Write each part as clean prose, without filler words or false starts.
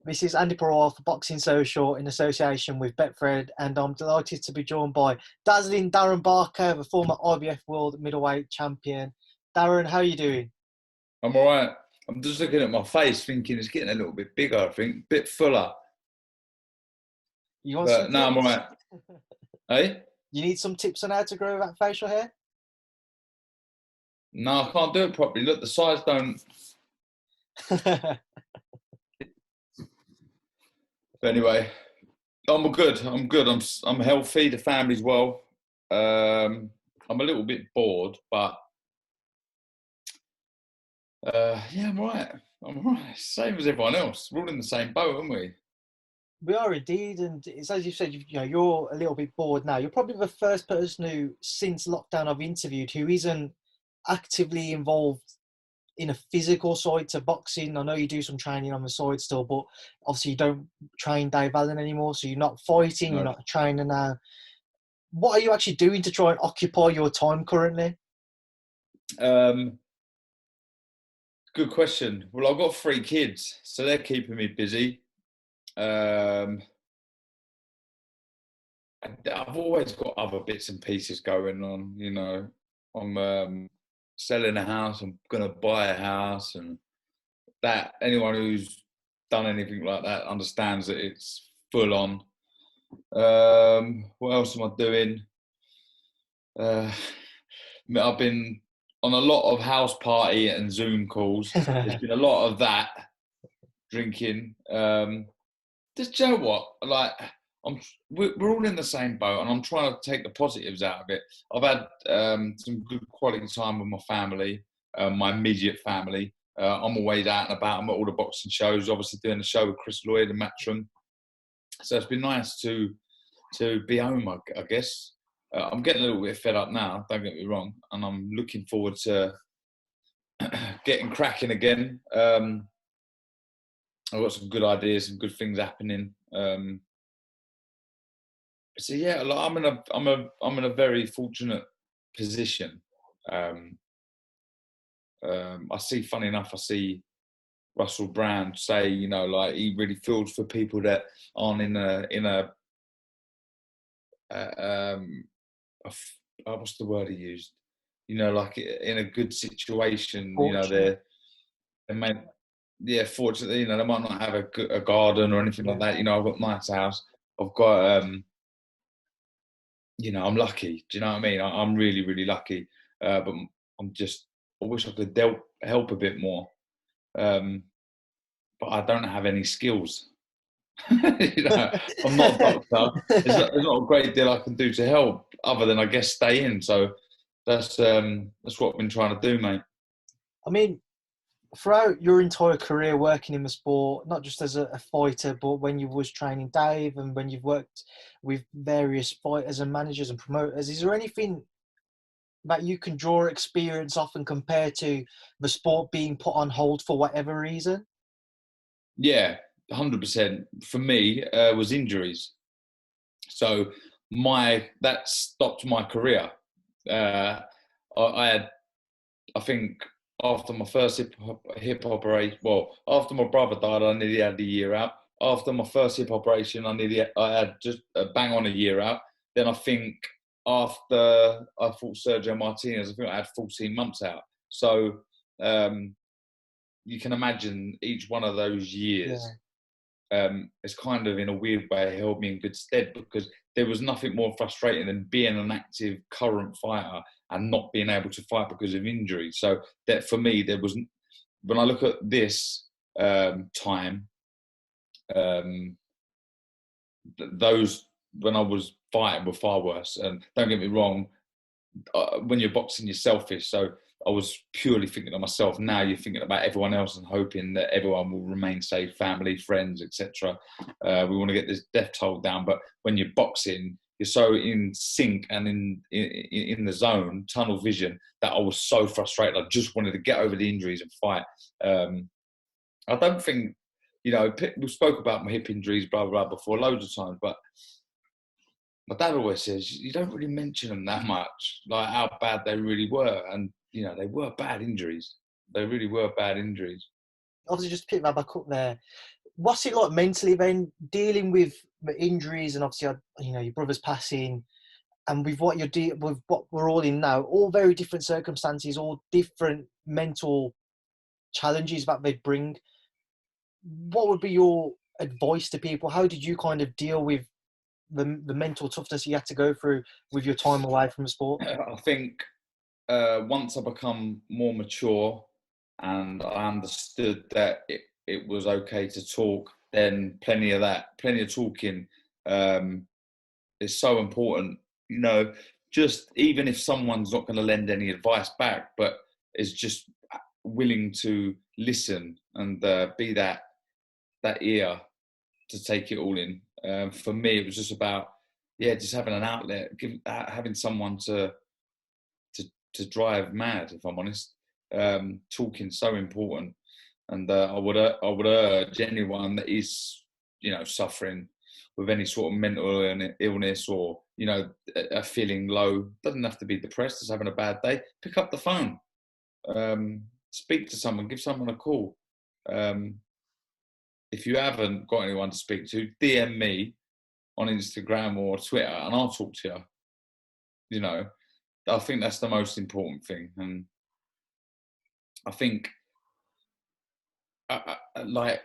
This is Andy Purewal for Boxing Social in association with Betfred, and I'm delighted to be joined by dazzling Darren Barker, the former IBF World Middleweight Champion. Darren, how are you doing? I'm all right. I'm just looking at my face thinking it's getting a little bit bigger, I think. A bit fuller. You want some But no, I'm all tips? right. Hey? You need some tips on how to grow that facial hair? No, I can't do it properly. Look, the size don't... But anyway, I'm good. I'm good. I'm healthy. The family's well. I'm a little bit bored, but... yeah, I'm all right. I'm all right. Same as everyone else. We're all in the same boat, aren't we? We are indeed, and it's as you said, you're a little bit bored now. You're probably the first person who, since lockdown, I've interviewed who isn't actively involved in a physical side to boxing. I know you do some training on the side still, but obviously you don't train Dave Allen anymore, so you're not fighting, you're No. not training now. What are you actually doing to try and occupy your time currently? Good question. Well, I've got 3 kids, so they're keeping me busy. I've always got other bits and pieces going on, you know. I'm selling a house, I'm gonna buy a house, and that anyone who's done anything like that understands that it's full on. What else am I doing? I've been on a lot of house party and Zoom calls. There's been a lot of that, drinking. Just, you know what? Like, we're all in the same boat, and I'm trying to take the positives out of it. I've had some good quality time with my family, my immediate family. I'm always out and about. I'm at all the boxing shows, obviously doing the show with Chris Lloyd and Matchroom. So it's been nice to be home, I guess. I'm getting a little bit fed up now, don't get me wrong, and I'm looking forward to getting cracking again. I've got some good ideas, some good things happening. So yeah, like I'm in a very fortunate position. I see, funny enough, I see Russell Brand say, you know, like he really feels for people that aren't in what's the word he used? You know, like in a good situation. You know, Fortunate. they may, yeah, fortunately, you know, they might not have a garden or anything like Yeah. that. You know, I've got a nice house. I've got, you know, I'm lucky. Do you know what I mean? I'm really, really lucky. But I wish I could help a bit more. But I don't have any skills. You know, I'm not a doctor. There's not a great deal I can do to help other than, I guess, stay in. So that's what I've been trying to do, mate. I mean, throughout your entire career working in the sport, not just as a fighter, but when you was training Dave and when you've worked with various fighters and managers and promoters, is there anything that you can draw experience off and compare to the sport being put on hold for whatever reason? Yeah, 100%. For me, was injuries. So that stopped my career. I had, I think, after my first hip operation, well, after my brother died, I nearly had a year out. After my first hip operation, I had just bang on a year out. Then I think after I fought Sergio Martinez, I think I had 14 months out. So you can imagine each one of those years. Yeah. It's kind of, in a weird way, held me in good stead, because there was nothing more frustrating than being an active current fighter and not being able to fight because of injury. So that, for me, when I look at this time, those when I was fighting were far worse. And don't get me wrong, when you're boxing, you're selfish. So I was purely thinking of myself. Now you're thinking about everyone else and hoping that everyone will remain safe, family, friends, etc. We want to get this death toll down. But when you're boxing, you're so in sync and in the zone, tunnel vision, that I was so frustrated. I just wanted to get over the injuries and fight. I don't think, you know, we spoke about my hip injuries, blah, blah, blah, before loads of times, but my dad always says, you don't really mention them that much, like how bad they really were. And, you know, they were bad injuries. They really were bad injuries. Obviously, just pick that back up there. What's it like mentally then, dealing with the injuries and obviously, you know, your brother's passing, and with what with what we're all in now, all very different circumstances, all different mental challenges that they bring. What would be your advice to people? How did you kind of deal with the mental toughness you had to go through with your time away from the sport? I think once I become more mature and I understood that it was okay to talk, then plenty of talking is so important. You know, just even if someone's not going to lend any advice back, but is just willing to listen and be that ear to take it all in. For me, it was just about just having an outlet, having someone to drive mad. If I'm honest, talking so important, and I would urge anyone that is, you know, suffering with any sort of mental illness, or, you know, feeling low, doesn't have to be depressed, just having a bad day, pick up the phone, speak to someone, give someone a call. If you haven't got anyone to speak to, DM me on Instagram or Twitter and I'll talk to you. You know, I think that's the most important thing. And I think like,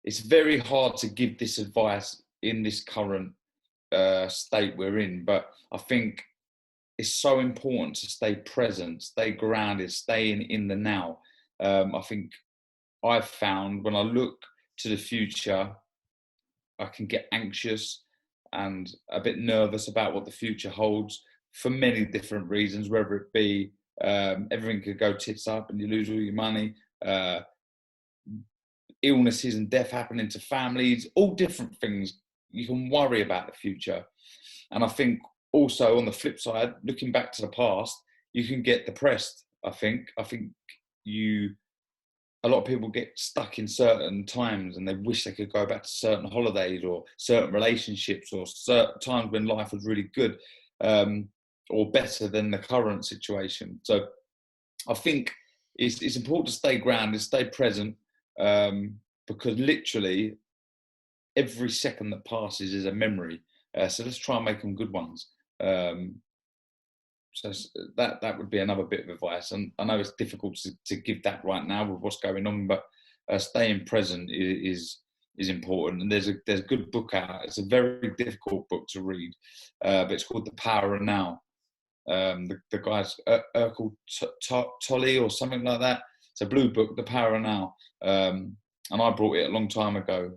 it's very hard to give this advice in this current state we're in, but I think it's so important to stay present, stay grounded, stay in the now. I think I've found when I look to the future, I can get anxious and a bit nervous about what the future holds for many different reasons, whether it be everything could go tits up and you lose all your money, illnesses and death happening to families, all different things. You can worry about the future. And I think also on the flip side, looking back to the past, you can get depressed. I think a lot of people get stuck in certain times and they wish they could go back to certain holidays or certain relationships or certain times when life was really good, or better than the current situation. So I think it's important to stay grounded, stay present, because literally every second that passes is a memory. So let's try and make them good ones. So that would be another bit of advice. And I know it's difficult to give that right now with what's going on, but staying present is important. And there's a good book out. It's a very difficult book to read, but it's called The Power of Now. The guy's called Tolle or something like that. It's a blue book, The Power of Now. And I brought it a long time ago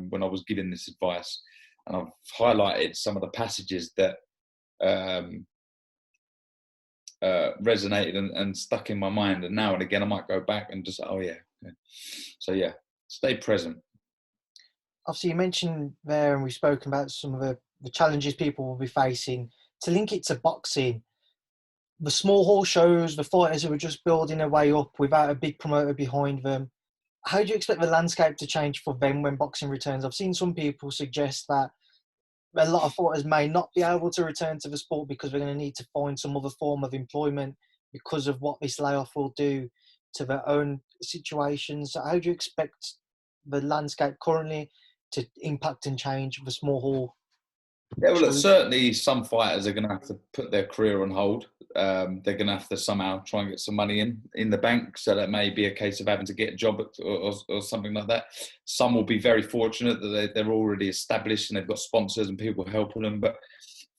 when I was giving this advice. And I've highlighted some of the passages that resonated and stuck in my mind, and now and again I might go back and just so stay present. Obviously you mentioned there, and we've spoken about some of the challenges people will be facing. To link it to boxing, the small hall shows, the fighters who are just building their way up without a big promoter behind them, how do you expect the landscape to change for them when boxing returns? I've seen some people suggest that a lot of fighters may not be able to return to the sport because they're going to need to find some other form of employment because of what this layoff will do to their own situations. So how do you expect the landscape currently to impact and change the small hall? Yeah, well, certainly some fighters are going to have to put their career on hold. They're going to have to somehow try and get some money in the bank. So that may be a case of having to get a job or something like that. Some will be very fortunate that they're already established and they've got sponsors and people helping them. But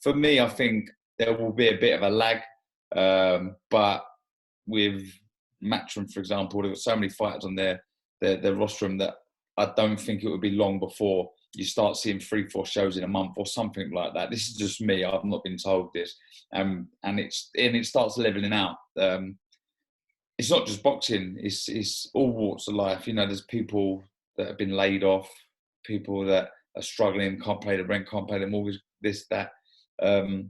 for me, I think there will be a bit of a lag. But with Matchroom, for example, there were so many fighters on their rostrum that I don't think it would be long before you start seeing 3-4 shows in a month or something like that. This is just me. I've not been told this. And it starts leveling out. It's not just boxing. It's all walks of life. You know, there's people that have been laid off, people that are struggling, can't pay the rent, can't pay the mortgage, this, that. I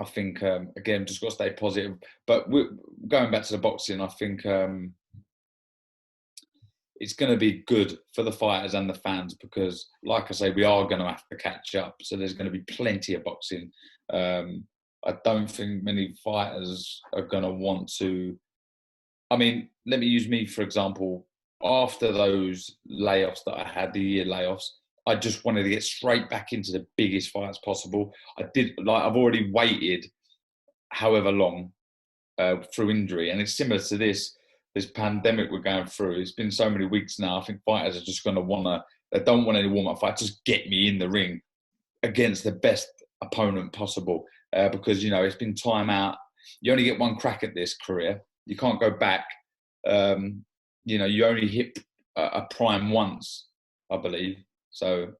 think, again, just got to stay positive. But going back to the boxing, I think it's going to be good for the fighters and the fans because, like I say, we are going to have to catch up. So there's going to be plenty of boxing. I don't think many fighters are going to want to... I mean, let me use me, for example. after those layoffs that I had, the year layoffs, I just wanted to get straight back into the biggest fights possible. I've already waited however long through injury, and it's similar to this pandemic we're going through. It's been so many weeks now. I think fighters are just going to they don't want any warm-up fight. Just get me in the ring against the best opponent possible, because, you know, it's been time out. You only get one crack at this career. You can't go back. You know, you only hit a prime once, I believe. So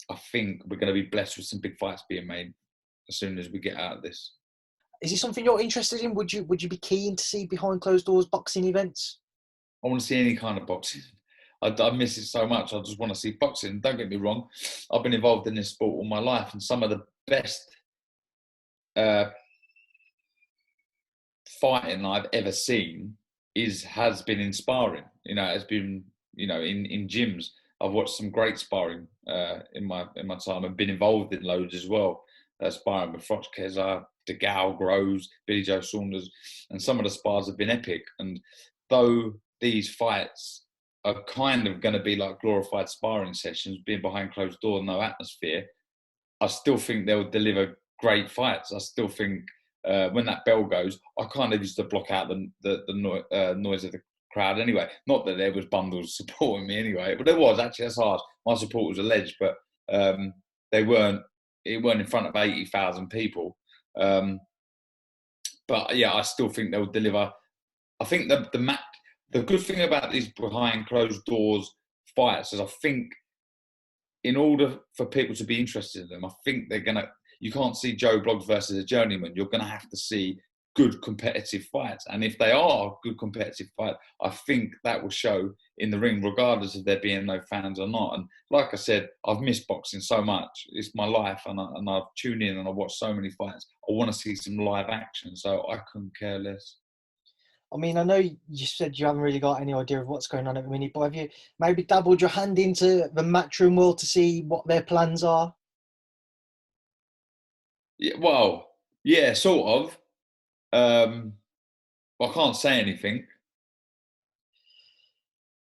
I think we're going to be blessed with some big fights being made as soon as we get out of this. Is it something you're interested in? Would you be keen to see behind closed doors boxing events? I want to see any kind of boxing. I miss it so much. I just want to see boxing. Don't get me wrong. I've been involved in this sport all my life, and some of the best fighting I've ever seen has been in sparring. You know, it's been, you know, in gyms. I've watched some great sparring in my time, and been involved in loads as well. Sparring with Froch Keza, DeGale, Groves, Billy Joe Saunders, and some of the spars have been epic. And though these fights are kind of going to be like glorified sparring sessions, being behind closed doors, no atmosphere, I still think they'll deliver great fights. I still think when that bell goes, I kind of used to block out the noise of the crowd anyway. Not that there was bundles supporting me anyway, but there was actually. That's hard. My support was alleged, but it weren't in front of 80,000 people. But yeah, I still think they'll deliver. I think the good thing about these behind closed doors fights is, I think, in order for people to be interested in them, I think you can't see Joe Bloggs versus a journeyman. You're going to have to see good competitive fights. And if they are good competitive fights, I think that will show in the ring, regardless of there being no fans or not. And like I said, I've missed boxing so much. It's my life, and I've tuned in and I watch so many fights. I want to see some live action, so I couldn't care less. I mean, I know you said you haven't really got any idea of what's going on at the minute, but have you maybe dabbled your hand into the matchroom world to see what their plans are? Yeah, well, yeah, sort of. I can't say anything.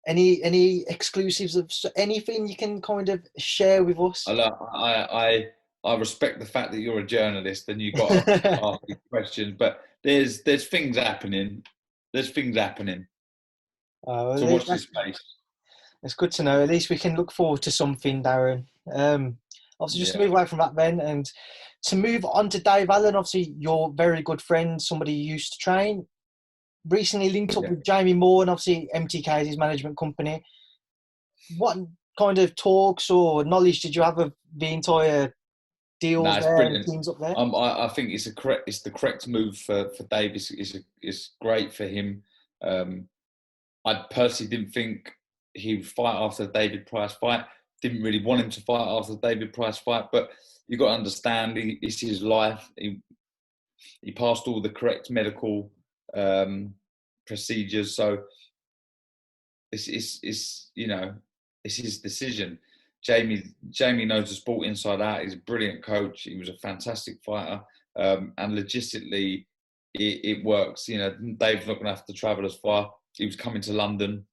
Any exclusives of anything you can kind of share with us? I respect the fact that you're a journalist and you've got to ask these questions, but there's things happening. There's things happening. So watch this space. It's good to know. At least we can look forward to something, Darren. Obviously, just to move away from that then, and to move on to Dave Allen, obviously your very good friend, somebody you used to train, recently linked up with Jamie Moore, and obviously MTK is his management company. What kind of talks or knowledge did you have of the entire deals there and teams up there? I think it's the correct move for Dave. It's great for him. I personally didn't think he would fight after the David Price fight. Didn't really want him to fight after the David Price fight, but you've got to understand, it's his life. He passed all the correct medical procedures, so it's you know, it's his decision. Jamie knows the sport inside out. He's a brilliant coach. He was a fantastic fighter, and logistically, it works. You know, Dave's not going to have to travel as far. He was coming to London.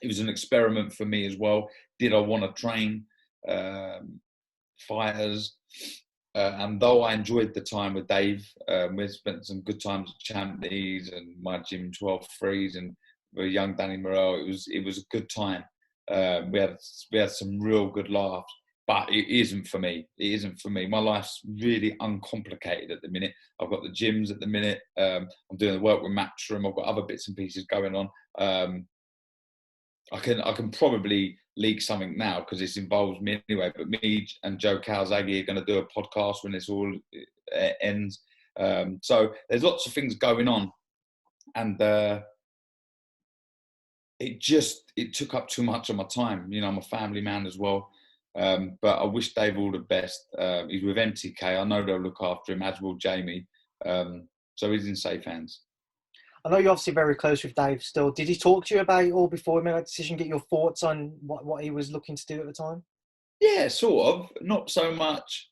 It was an experiment for me as well. Did I want to train fighters? And though I enjoyed the time with Dave, we spent some good times at Champ Leagues and my gym 12 threes and with young Danny Morrell. It was a good time. We had some real good laughs, but it isn't for me. It isn't for me. My life's really uncomplicated at the minute. I've got the gyms at the minute. I'm doing the work with Matchroom. I've got other bits and pieces going on. I can probably leak something now because this involves me anyway. But me and Joe Calzaghe are going to do a podcast when this all ends. So there's lots of things going on, and it took up too much of my time. You know, I'm a family man as well. But I wish Dave all the best. He's with MTK. I know they'll look after him, as will Jamie. So he's in safe hands. I know you're obviously very close with Dave still. Did he talk to you about it all before he made that decision? Get your thoughts on what he was looking to do at the time? Yeah, sort of. Not so much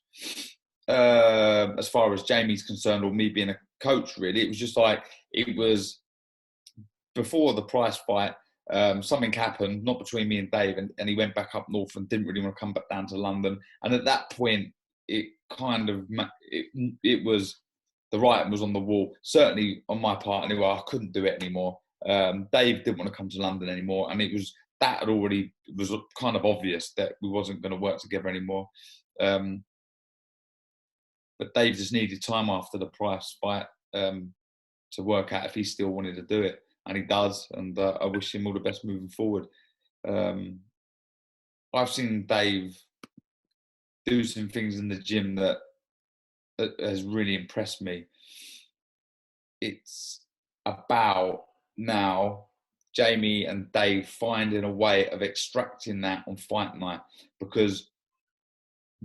as far as Jamie's concerned or me being a coach, really. It was just like, it was before the Price fight. something happened, not between me and Dave, and he went back up north and didn't really want to come back down to London. And at that point, it kind of, it was, the writing was on the wall, certainly on my part anyway. I couldn't do it anymore. Dave didn't want to come to London anymore, and it was kind of obvious that we wasn't going to work together anymore. But Dave just needed time after the Price fight to work out if he still wanted to do it, and he does. And I wish him all the best moving forward. I've seen Dave do some things in the gym that has really impressed me. It's about now Jamie and Dave finding a way of extracting that on fight night, because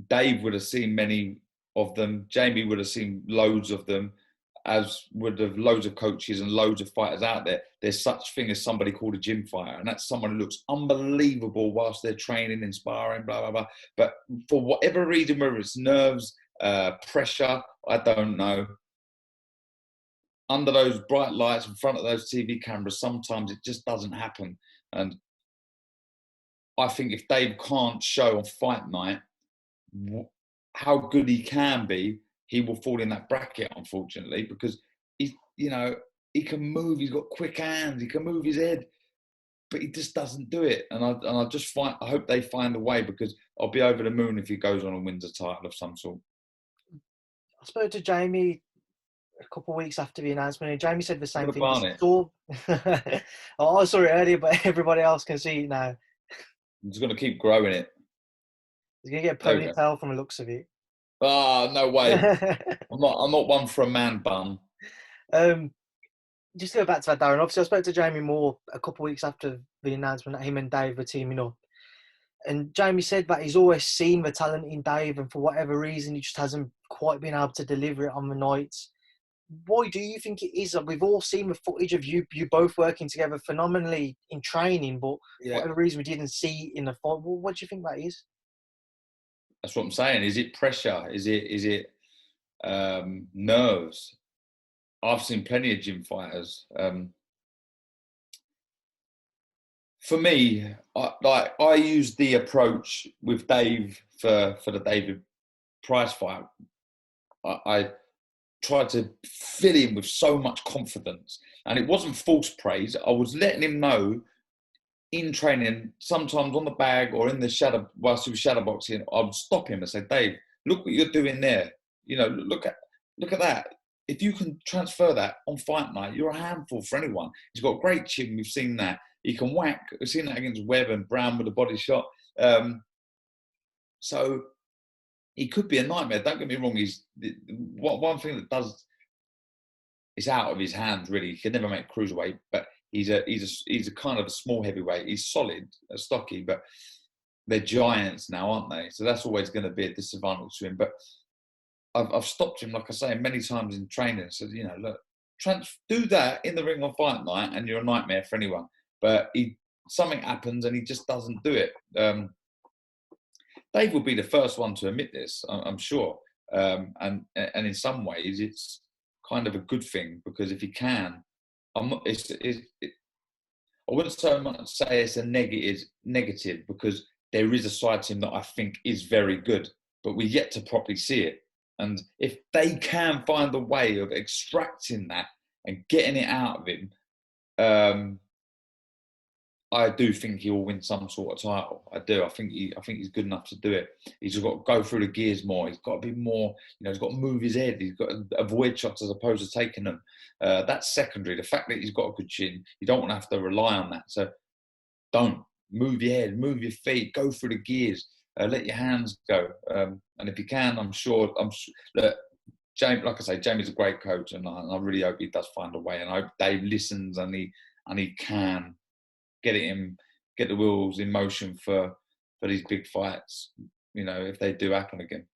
Dave would have seen many of them, Jamie would have seen loads of them, as would have loads of coaches and loads of fighters out there. There's such thing as somebody called a gym fighter, and that's someone who looks unbelievable whilst they're training and sparring, blah, blah, blah. But for whatever reason, whether it's nerves, pressure, I don't know, under those bright lights in front of those TV cameras, sometimes it just doesn't happen. And I think if Dave can't show on fight night how good he can be, he will fall in that bracket, unfortunately, because he can move. He's got quick hands. He can move his head, but he just doesn't do it. And I hope they find a way, because I'll be over the moon if he goes on and wins a title of some sort. I spoke to Jamie a couple of weeks after the announcement, and Jamie said the same thing. I saw it earlier, but everybody else can see it now. He's going to keep growing it. He's going to get a ponytail from the looks of it. Oh, no way. I'm not one for a man bun. Just to go back to that, Darren, obviously I spoke to Jamie Moore a couple of weeks after the announcement that him and Dave were teaming up. And Jamie said that he's always seen the talent in Dave, and for whatever reason, he just hasn't quite been able to deliver it on the nights. Why do you think it is? We've all seen the footage of you both working together phenomenally in training, but for whatever reason, we didn't see in the fight. Well, what do you think that is? That's what I'm saying. Is it pressure? Is it nerves? I've seen plenty of gym fighters. For me, I used the approach with Dave for the David Price fight. I tried to fill him with so much confidence, and it wasn't false praise. I was letting him know in training, sometimes on the bag or in the shadow, whilst he was shadow boxing, I would stop him and say, Dave, look what you're doing there. Look at that. If you can transfer that on fight night, you're a handful for anyone. He's got a great chin. We've seen that. He can whack. We've seen that against Webb and Brown with a body shot. So he could be a nightmare. Don't get me wrong. One thing that does, it's out of his hands, really. He could never make cruiserweight, but he's a kind of a small heavyweight. He's solid, stocky, but they're giants now, aren't they? So that's always going to be a disadvantage to him. But I've stopped him, like I say, many times in training. Said, look, do that in the ring on fight night, and you're a nightmare for anyone. But something happens, and he just doesn't do it. Dave will be the first one to admit this, I'm sure. And in some ways, it's kind of a good thing, because if he can, I wouldn't so much say it's a negative, because there is a side to him that I think is very good, but we're yet to properly see it. And if they can find a way of extracting that and getting it out of him, I do think he will win some sort of title. I do. I think he's good enough to do it. He's just got to go through the gears more. He's got to be more, he's got to move his head. He's got to avoid shots as opposed to taking them. That's secondary. The fact that he's got a good chin, you don't want to have to rely on that. So don't move your head, move your feet, go through the gears, let your hands go. And if you can, I'm sure that James, like I say, Jamie's a great coach, and I really hope he does find a way. And I hope Dave listens and he can get the wheels in motion for these big fights, if they do happen again.